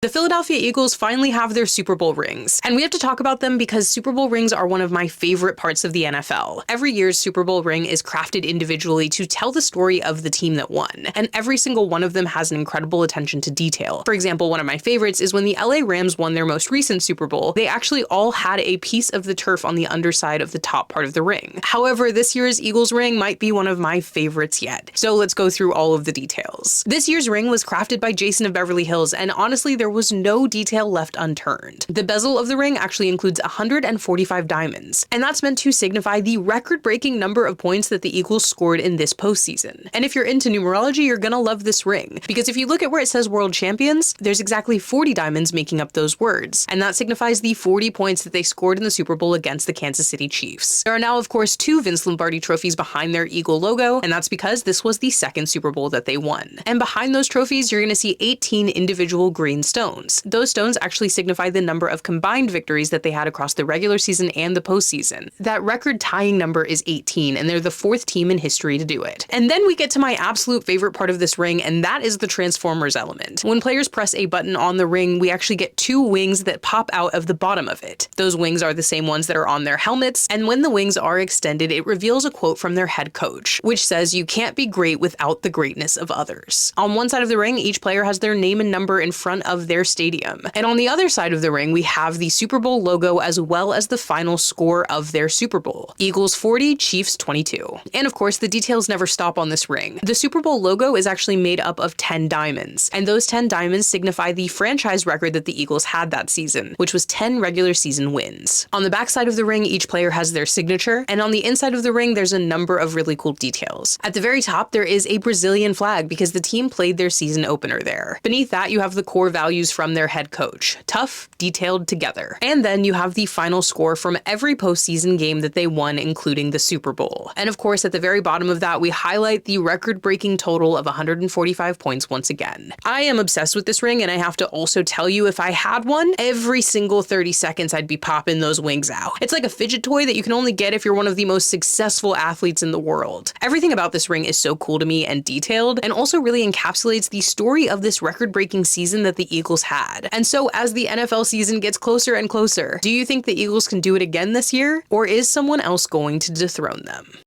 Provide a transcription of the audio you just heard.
The Philadelphia Eagles finally have their Super Bowl rings, and we have to talk about them because Super Bowl rings are one of my favorite parts of the NFL. Every year's Super Bowl ring is crafted individually to tell the story of the team that won, and every single one of them has an incredible attention to detail. For example, one of my favorites is when the LA Rams won their most recent Super Bowl, they actually all had a piece of the turf on the underside of the top part of the ring. However, this year's Eagles ring might be one of my favorites yet, so let's go through all of the details. This year's ring was crafted by Jason of Beverly Hills, and honestly, there was no detail left unturned. The bezel of the ring actually includes 145 diamonds, and that's meant to signify the record-breaking number of points that the Eagles scored in this postseason. And if you're into numerology, you're gonna love this ring, because if you look at where it says World Champions, there's exactly 40 diamonds making up those words, and that signifies the 40 points that they scored in the Super Bowl against the Kansas City Chiefs. There are now, of course, 2 Vince Lombardi trophies behind their Eagle logo, and that's because this was the second Super Bowl that they won. And behind those trophies, you're gonna see 18 individual green stones. Those stones actually signify the number of combined victories that they had across the regular season and the postseason. That record-tying number is 18, and they're the 4th team in history to do it. And then we get to my absolute favorite part of this ring, and that is the Transformers element. When players press a button on the ring, we actually get 2 wings that pop out of the bottom of it. Those wings are the same ones that are on their helmets, and when the wings are extended, it reveals a quote from their head coach, which says, "You can't be great without the greatness of others." On one side of the ring, each player has their name and number in front of their stadium. And on the other side of the ring, we have the Super Bowl logo as well as the final score of their Super Bowl. Eagles 40, Chiefs 22. And of course, the details never stop on this ring. The Super Bowl logo is actually made up of 10 diamonds, and those 10 diamonds signify the franchise record that the Eagles had that season, which was 10 regular season wins. On the back side of the ring, each player has their signature, and on the inside of the ring, there's a number of really cool details. At the very top, there is a Brazilian flag because the team played their season opener there. Beneath that, you have the core values from their head coach: tough, detailed, together. And then you have the final score from every postseason game that they won, including the Super Bowl. And of course, at the very bottom of that, we highlight the record-breaking total of 145 points once again. I am obsessed with this ring, and I have to also tell you, if I had one, every single 30 seconds I'd be popping those wings out. It's like a fidget toy that you can only get if you're one of the most successful athletes in the world. Everything about this ring is so cool to me and detailed, and also really encapsulates the story of this record-breaking season that the Eagles had. And so as the NFL season gets closer and closer, do you think the Eagles can do it again this year? Or is someone else going to dethrone them?